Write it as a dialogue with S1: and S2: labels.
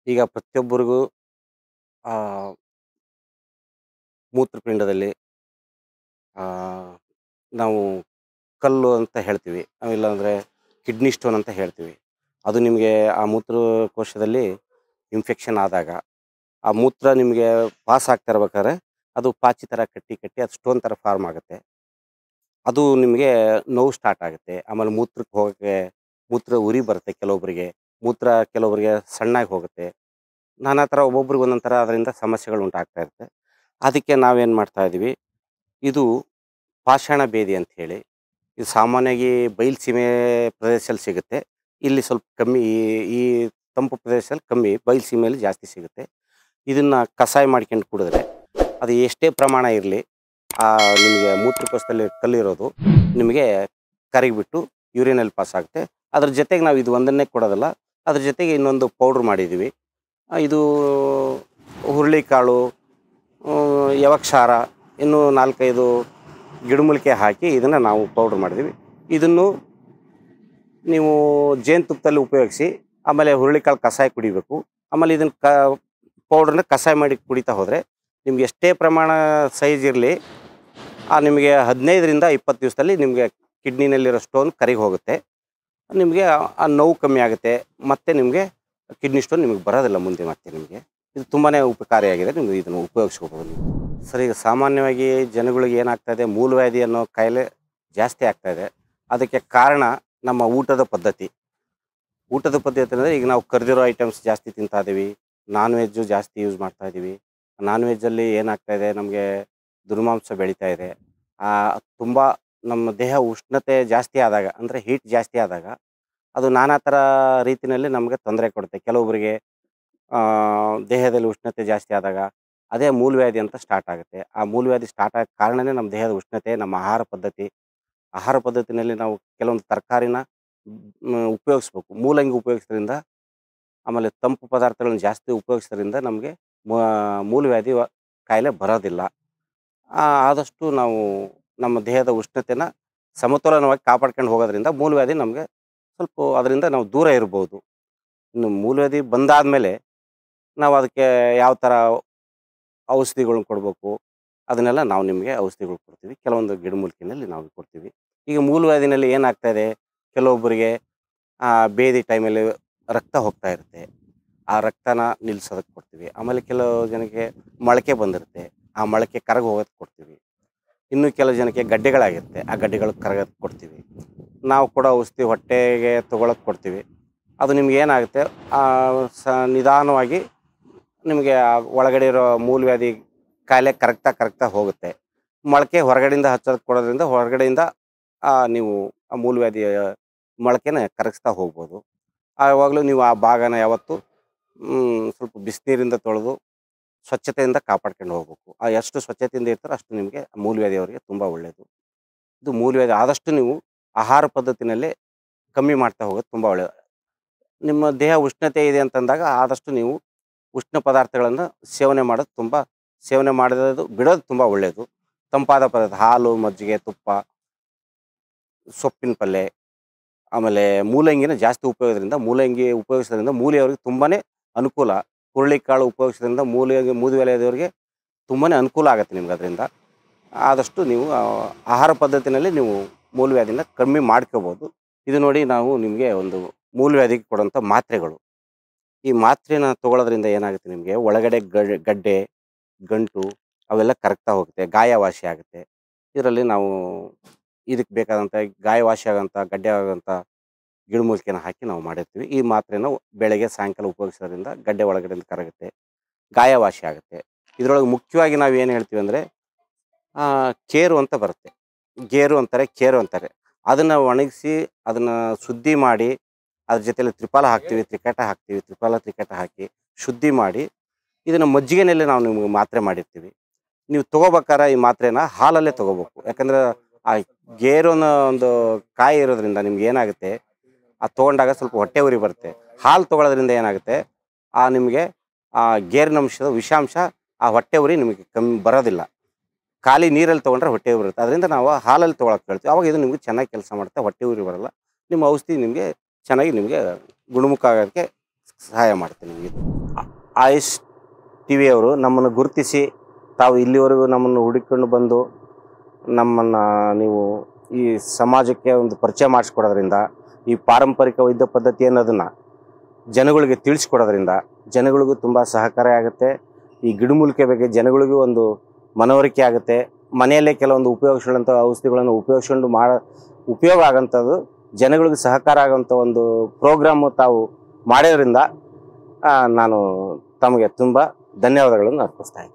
S1: ಈಗ ಪ್ರತಿಯೊಬ್ಬರಿಗೂ ಆ, ಮೂತ್ರಪಿಂಡದಲ್ಲಿ ಆ, ನಾವು ಕಲ್ಲು ಅಂತ ಹೇಳ್ತೀವಿ. ಇಲ್ಲಾಂದರೆ ಕಿಡ್ನಿ ಸ್ಟೋನ್ ಅಂತ ಹೇಳ್ತೀವಿ. ಅದು ನಿಮಗೆ ಆ ಮೂತ್ರಕೋಶದಲ್ಲಿ ಇನ್ಫೆಕ್ಷನ್ ಆದಾಗ, ಆ ಮೂತ್ರ ನಿಮಗೆ ಪಾಸ್ ಆಗ್ತಾ ಇರ್ಬೇಕಾದ್ರೆ ಅದು ಪಾಚಿ ಥರ ಕಟ್ಟಿ ಕಟ್ಟಿ ಅದು ಸ್ಟೋನ್ ಥರ ಫಾರ್ಮ್ ಆಗುತ್ತೆ. ಅದು ನಿಮಗೆ ನೋವು ಸ್ಟಾರ್ಟ್ ಆಗುತ್ತೆ. ಆಮೇಲೆ ಮೂತ್ರಕ್ಕೆ ಹೋಗೋಕ್ಕೆ ಮೂತ್ರ ಉರಿ ಬರುತ್ತೆ ಕೆಲವೊಬ್ಬರಿಗೆ. ಮೂತ್ರ ಕೆಲವೊಬ್ಬರಿಗೆ ಸಣ್ಣಾಗಿ ಹೋಗುತ್ತೆ. ನಾನಾ ಥರ ಒಬ್ಬೊಬ್ರಿಗೆ ಒಂದೊಂದು ಥರ ಅದರಿಂದ ಸಮಸ್ಯೆಗಳು ಉಂಟಾಗ್ತಾ ಇರುತ್ತೆ. ಅದಕ್ಕೆ ನಾವೇನು ಮಾಡ್ತಾ ಇದ್ದೀವಿ, ಇದು ಪಾಷಾಣ ಭೇದಿ ಅಂತ ಹೇಳಿ, ಇದು ಸಾಮಾನ್ಯವಾಗಿ ಬಯಲು ಸೀಮೆ ಪ್ರದೇಶದಲ್ಲಿ ಸಿಗುತ್ತೆ. ಇಲ್ಲಿ ಸ್ವಲ್ಪ ಕಮ್ಮಿ, ಈ ತಂಪು ಪ್ರದೇಶದಲ್ಲಿ ಕಮ್ಮಿ, ಬಯಲು ಸೀಮೆಯಲ್ಲಿ ಜಾಸ್ತಿ ಸಿಗುತ್ತೆ. ಇದನ್ನು ಕಷಾಯ ಮಾಡ್ಕೊಂಡು ಕುಡಿದ್ರೆ ಅದು ಎಷ್ಟೇ ಪ್ರಮಾಣ ಇರಲಿ, ನಿಮಗೆ ಮೂತ್ರಕೋಶದಲ್ಲಿ ಕಲ್ಲಿರೋದು ನಿಮಗೆ ಕರಗಿಬಿಟ್ಟು ಯೂರಿನಲ್ಲಿ ಪಾಸ್ ಆಗುತ್ತೆ. ಅದ್ರ ಜೊತೆಗೆ ನಾವು ಇದು ಒಂದನ್ನೇ ಕೊಡೋದಲ್ಲ, ಅದ್ರ ಜೊತೆಗೆ ಇನ್ನೊಂದು ಪೌಡ್ರ್ ಮಾಡಿದ್ದೀವಿ. ಇದು ಹುರುಳಿಕಾಳು, ಯವಕ್ಷಾರ, ಇನ್ನೂ 4-5 ಗಿಡಮೂಲಿಕೆ ಹಾಕಿ ಇದನ್ನು ನಾವು ಪೌಡ್ರ್ ಮಾಡಿದ್ದೀವಿ. ಇದನ್ನು ನೀವು ಜೇನುತುಪ್ಪದಲ್ಲಿ ಉಪಯೋಗಿಸಿ, ಆಮೇಲೆ ಹುರುಳಿಕಾಳು ಕಷಾಯ ಕುಡಿಬೇಕು. ಆಮೇಲೆ ಇದನ್ನು ಪೌಡ್ರನ್ನ ಕಷಾಯ ಮಾಡಿ ಕುಡಿತಾ ಹೋದರೆ ನಿಮ್ಗೆ ಎಷ್ಟೇ ಪ್ರಮಾಣ ಸೈಜ್ ಇರಲಿ, ನಿಮಗೆ 15ರಿಂದ 20 ದಿವಸದಲ್ಲಿ ನಿಮಗೆ ಕಿಡ್ನಿನಲ್ಲಿರೋ ಸ್ಟೋನ್ ಕರಗಿ ಹೋಗುತ್ತೆ. ನಿಮಗೆ ಆ ನೋವು ಕಮ್ಮಿ ಆಗುತ್ತೆ. ಮತ್ತು ನಿಮಗೆ ಕಿಡ್ನಿ ಸ್ಟೋನ್ ನಿಮಗೆ ಬರೋದಿಲ್ಲ ಮುಂದೆ. ಮತ್ತೆ ನಿಮಗೆ ಇದು ತುಂಬಾ ಉಪಕಾರಿಯಾಗಿದೆ. ನಿಮಗೆ ಇದನ್ನು ಉಪಯೋಗಿಸ್ಕೋಬೋದು ನೀವು. ಸರ್, ಈಗ ಸಾಮಾನ್ಯವಾಗಿ ಜನಗಳಿಗೆ ಏನಾಗ್ತಾಯಿದೆ, ಮೂಲವ್ಯಾಧಿ ಅನ್ನೋ ಕಾಯಿಲೆ ಜಾಸ್ತಿ ಆಗ್ತಾಯಿದೆ. ಅದಕ್ಕೆ ಕಾರಣ ನಮ್ಮ ಊಟದ ಪದ್ಧತಿ. ಊಟದ ಪದ್ಧತಿ ಅಂದರೆ ಈಗ ನಾವು ಕರೆದಿರೋ ಐಟಮ್ಸ್ ಜಾಸ್ತಿ ತಿಂತಾ ಇದ್ದೀವಿ. ನಾನ್ ವೆಜ್ಜು ಜಾಸ್ತಿ ಯೂಸ್ ಮಾಡ್ತಾ ಇದ್ದೀವಿ. ನಾನ್ ವೆಜ್ಜಲ್ಲಿ ಏನಾಗ್ತಾಯಿದೆ, ನಮಗೆ ದುರ್ಮಾಂಸ ಬೆಳೀತಾ ಇದೆ. ತುಂಬ ನಮ್ಮ ದೇಹ ಉಷ್ಣತೆ ಜಾಸ್ತಿ ಆದಾಗ, ಅಂದರೆ ಹೀಟ್ ಜಾಸ್ತಿ ಆದಾಗ ಅದು ನಾನಾ ಥರ ರೀತಿಯಲ್ಲಿ ನಮಗೆ ತೊಂದರೆ ಕೊಡುತ್ತೆ. ಕೆಲವೊಬ್ಬರಿಗೆ ದೇಹದಲ್ಲಿ ಉಷ್ಣತೆ ಜಾಸ್ತಿ ಆದಾಗ ಅದೇ ಮೂಲವ್ಯಾಧಿ ಅಂತ ಸ್ಟಾರ್ಟ್ ಆಗುತ್ತೆ. ಆ ಮೂಲವ್ಯಾಧಿ ಸ್ಟಾರ್ಟ್ ಆಗೋ ಕಾರಣವೇ ನಮ್ಮ ದೇಹದ ಉಷ್ಣತೆ, ನಮ್ಮ ಆಹಾರ ಪದ್ಧತಿ. ಆಹಾರ ಪದ್ಧತಿನಲ್ಲಿ ನಾವು ಕೆಲವೊಂದು ತರಕಾರಿನ ಉಪಯೋಗಿಸ್ಬೇಕು. ಮೂಲಂಗಿ ಉಪಯೋಗಿಸೋದ್ರಿಂದ, ಆಮೇಲೆ ತಂಪು ಪದಾರ್ಥಗಳನ್ನು ಜಾಸ್ತಿ ಉಪಯೋಗಿಸೋದ್ರಿಂದ ನಮಗೆ ಮೂಲವ್ಯಾಧಿ ಕಾಯಿಲೆ ಬರೋದಿಲ್ಲ. ಆದಷ್ಟು ನಾವು ನಮ್ಮ ದೇಹದ ಉಷ್ಣತೆನ ಸಮತೋಲನವಾಗಿ ಕಾಪಾಡ್ಕೊಂಡು ಹೋಗೋದ್ರಿಂದ ಮೂಲವ್ಯಾಧಿ ನಮಗೆ ಸ್ವಲ್ಪ ಅದರಿಂದ ನಾವು ದೂರ ಇರ್ಬೋದು. ಇನ್ನು ಮೂಲವ್ಯಾಧಿ ಬಂದಾದಮೇಲೆ ನಾವು ಅದಕ್ಕೆ ಯಾವ ಥರ ಔಷಧಿಗಳ್ನ ಕೊಡಬೇಕು, ಅದನ್ನೆಲ್ಲ ನಾವು ನಿಮಗೆ ಔಷಧಿಗಳು ಕೊಡ್ತೀವಿ. ಕೆಲವೊಂದು ಗಿಡಮೂಲಿಕೆಯಲ್ಲಿ ನಾವು ಕೊಡ್ತೀವಿ. ಈಗ ಮೂಲವ್ಯಾಧಿನಲ್ಲಿ ಏನಾಗ್ತಾಯಿದೆ, ಕೆಲವೊಬ್ಬರಿಗೆ ಭೇದಿ ಟೈಮಲ್ಲಿ ರಕ್ತ ಹೋಗ್ತಾ ಇರುತ್ತೆ. ಆ ರಕ್ತನ ನಿಲ್ಲಿಸೋದಕ್ಕೆ ಕೊಡ್ತೀವಿ. ಆಮೇಲೆ ಕೆಲವು ಜನಕ್ಕೆ ಮೊಳಕೆ ಬಂದಿರುತ್ತೆ, ಆ ಮೊಳಕೆ ಕರಗಿ ಹೋಗೋದಕ್ಕೆ ಕೊಡ್ತೀವಿ. ಇನ್ನು ಕೆಲವು ಜನಕ್ಕೆ ಗಡ್ಡೆಗಳಾಗಿರುತ್ತೆ, ಆ ಗಡ್ಡೆಗಳು ಕರಗೋದಕ್ಕೆ ಕೊಡ್ತೀವಿ. ನಾವು ಕೊಡೋ ಔಷಧಿ ಹೊಟ್ಟೆಗೆ ತೊಗೊಳಕ್ಕೆ ಕೊಡ್ತೀವಿ. ಅದು ನಿಮ್ಗೆ ಏನಾಗುತ್ತೆ, ನಿಧಾನವಾಗಿ ನಿಮಗೆ ಒಳಗಡೆ ಇರೋ ಮೂಲವ್ಯಾಧಿ ಕಾಯಿಲೆ ಕರಗ್ತಾ ಹೋಗುತ್ತೆ. ಮೊಳಕೆ ಹೊರಗಡೆಯಿಂದ ಹಚ್ಚೋದಕ್ಕೆ ಕೊಡೋದ್ರಿಂದ ಹೊರಗಡೆಯಿಂದ ನೀವು ಆ ಮೂಲವ್ಯಾಧಿಯ ಮೊಳಕೆನ ಕರಗಿಸ್ತಾ ಹೋಗ್ಬೋದು. ಆವಾಗಲೂ ನೀವು ಆ ಭಾಗನ ಯಾವತ್ತೂ ಸ್ವಲ್ಪ ಬಿಸಿನೀರಿಂದ ತೊಳೆದು ಸ್ವಚ್ಛತೆಯಿಂದ ಕಾಪಾಡ್ಕೊಂಡು ಹೋಗ್ಬೇಕು. ಎಷ್ಟು ಸ್ವಚ್ಛತೆಯಿಂದ ಇರ್ತಾರೋ ಅಷ್ಟು ನಿಮಗೆ ಮೂಲವ್ಯಾಧಿಯವರಿಗೆ ತುಂಬ ಒಳ್ಳೆಯದು. ಇದು ಮೂಲವ್ಯಾಧಿ ಆದಷ್ಟು ನೀವು ಆಹಾರ ಪದ್ಧತಿನಲ್ಲೇ ಕಮ್ಮಿ ಮಾಡ್ತಾ ಹೋಗೋದು ತುಂಬ ಒಳ್ಳೆಯದು. ನಿಮ್ಮ ದೇಹ ಉಷ್ಣತೆ ಇದೆ ಅಂತಂದಾಗ ಆದಷ್ಟು ನೀವು ಉಷ್ಣ ಪದಾರ್ಥಗಳನ್ನು ಸೇವನೆ ಮಾಡೋದು ಬಿಡೋದು ತುಂಬ ಒಳ್ಳೆಯದು. ತಂಪಾದ ಪದಾರ್ಥ, ಹಾಲು, ಮಜ್ಜಿಗೆ, ತುಪ್ಪ, ಸೊಪ್ಪಿನ ಪಲ್ಯ, ಆಮೇಲೆ ಮೂಲಂಗಿನ ಜಾಸ್ತಿ ಮೂಲಂಗಿ ಉಪಯೋಗಿಸೋದ್ರಿಂದ ಮೂಲೆಯವರಿಗೆ ತುಂಬಾ ಅನುಕೂಲ. ಹುರುಳಿಕಾಳು ಉಪಯೋಗಿಸೋದ್ರಿಂದ ಮೂಲವ್ಯಾಧಿಯವರಿಗೆ ತುಂಬಾ ಅನುಕೂಲ ಆಗುತ್ತೆ ನಿಮ್ಗೆ. ಅದರಿಂದ ಆದಷ್ಟು ನೀವು ಆಹಾರ ಪದ್ಧತಿನಲ್ಲಿ ನೀವು ಮೂಲವ್ಯಾಧಿನ ಕಮ್ಮಿ ಮಾಡ್ಕೋಬೋದು. ಇದು ನೋಡಿ, ನಾವು ನಿಮಗೆ ಒಂದು ಮೂಲವ್ಯಾಧಿಗೆ ಕೊಡುವಂಥ ಮಾತ್ರೆಗಳು. ಈ ಮಾತ್ರೆನ ತೊಗೊಳ್ಳೋದ್ರಿಂದ ಏನಾಗುತ್ತೆ, ನಿಮಗೆ ಒಳಗಡೆ ಗಡ್ಡೆ, ಗಂಟು ಅವೆಲ್ಲ ಕರಗ್ತಾ ಹೋಗುತ್ತೆ, ಗಾಯವಾಸಿ ಆಗುತ್ತೆ. ಇದರಲ್ಲಿ ನಾವು ಇದಕ್ಕೆ ಬೇಕಾದಂಥ ಗಾಯವಾಸಿ ಆಗೋಂಥ, ಗಡ್ಡೆ ಆಗೋಂಥ ಗಿಡಮೂಲಿಕೆನ ಹಾಕಿ ನಾವು ಮಾಡಿರ್ತೀವಿ. ಈ ಮಾತ್ರೆನ ಬೆಳಗ್ಗೆ ಸಾಯಂಕಾಲ ಉಪಯೋಗಿಸೋದ್ರಿಂದ ಗಡ್ಡೆ ಒಳಗಡೆಯಿಂದ ಕರಗುತ್ತೆ, ಗಾಯವಾಸಿ ಆಗುತ್ತೆ. ಇದರೊಳಗೆ ಮುಖ್ಯವಾಗಿ ನಾವು ಏನು ಹೇಳ್ತೀವಿ ಅಂದರೆ, ಕೇರು ಅಂತ ಬರುತ್ತೆ, ಗೇರು ಅಂತಾರೆ, ಕೇರು ಅಂತಾರೆ. ಅದನ್ನು ಒಣಗಿಸಿ, ಅದನ್ನು ಶುದ್ಧಿ ಮಾಡಿ, ಅದ್ರ ಜೊತೆಲಿ ತ್ರಿಫಲ ಹಾಕ್ತೀವಿ, ತ್ರಿಕಟ ಹಾಕಿ ಶುದ್ಧಿ ಮಾಡಿ ಇದನ್ನು ಮಜ್ಜಿಗೆನಲ್ಲಿ ನಾವು ನಿಮ್ಗೆ ಮಾತ್ರೆ ಮಾಡಿರ್ತೀವಿ. ನೀವು ತೊಗೋಬೇಕಾರೆ ಈ ಮಾತ್ರೆನ ಹಾಲಲ್ಲೇ ತೊಗೋಬೇಕು. ಯಾಕಂದರೆ ಆ ಗೇರುನ ಒಂದು ಕಾಯಿ ಇರೋದ್ರಿಂದ ನಿಮ್ಗೆ ಏನಾಗುತ್ತೆ, ಅದು ತೊಗೊಂಡಾಗ ಸ್ವಲ್ಪ ಹೊಟ್ಟೆ ಉರಿ ಬರುತ್ತೆ. ಹಾಲು ತೊಗೊಳೋದ್ರಿಂದ ಏನಾಗುತ್ತೆ, ನಿಮಗೆ ಆ ಗೇರಿನಂಶದ ವಿಷಾಂಶ, ಆ ಹೊಟ್ಟೆ ಉರಿ ನಿಮಗೆ ಕಮ್ಮಿ ಬರೋದಿಲ್ಲ. ಖಾಲಿ ನೀರಲ್ಲಿ ತೊಗೊಂಡ್ರೆ ಹೊಟ್ಟೆ ಉರಿ ಬರುತ್ತೆ. ಅದರಿಂದ ನಾವು ಹಾಲಲ್ಲಿ ತೊಗೊಳಕ್ಕೆ ಹೇಳ್ತೀವಿ. ಆವಾಗ ಇದು ನಿಮಗೆ ಚೆನ್ನಾಗಿ ಕೆಲಸ ಮಾಡುತ್ತೆ, ಹೊಟ್ಟೆ ಉರಿ ಬರೋಲ್ಲ. ನಿಮ್ಮ ಔಷಧಿ ನಿಮಗೆ ಚೆನ್ನಾಗಿ ನಿಮಗೆ ಗುಣಮುಖ ಆಗೋದಕ್ಕೆ ಸಹಾಯ ಮಾಡುತ್ತೆ ನಿಮಗೆ. ಆಯುಷ್ ಟಿವಿಯವರು ನಮ್ಮನ್ನು ಗುರುತಿಸಿ ತಾವು ಇಲ್ಲಿವರೆಗೂ ನಮ್ಮನ್ನು ಹುಡುಕಿಕೊಂಡು ಬಂದು ನಮ್ಮನ್ನು ನೀವು ಈ ಸಮಾಜಕ್ಕೆ ಒಂದು ಪರಿಚಯ ಮಾಡಿಸ್ಕೊಡೋದ್ರಿಂದ, ಈ ಪಾರಂಪರಿಕ ವೈದ್ಯ ಪದ್ಧತಿ ಅನ್ನೋದನ್ನು ಜನಗಳಿಗೆ ತಿಳಿಸ್ಕೊಡೋದ್ರಿಂದ ಜನಗಳಿಗೂ ತುಂಬ ಸಹಕಾರ ಆಗುತ್ತೆ. ಈ ಗಿಡಮೂಲಿಕೆ ಬಗ್ಗೆ ಜನಗಳಿಗೂ ಒಂದು ಮನವರಿಕೆ ಆಗುತ್ತೆ. ಮನೆಯಲ್ಲೇ ಕೆಲವೊಂದು ಉಪಯೋಗಿಸುವಂಥ ಔಷಧಿಗಳನ್ನು ಉಪಯೋಗಿಸ್ಕೊಂಡು ಉಪಯೋಗ ಆಗೋಂಥದ್ದು, ಜನಗಳಿಗೆ ಸಹಕಾರ ಆಗೋಂಥ ಒಂದು ಪ್ರೋಗ್ರಾಮು ತಾವು ಮಾಡೋದ್ರಿಂದ ನಾನು ತಮಗೆ ತುಂಬ ಧನ್ಯವಾದಗಳನ್ನು ಅರ್ಪಿಸ್ತಾ ಇದ್ದೀನಿ.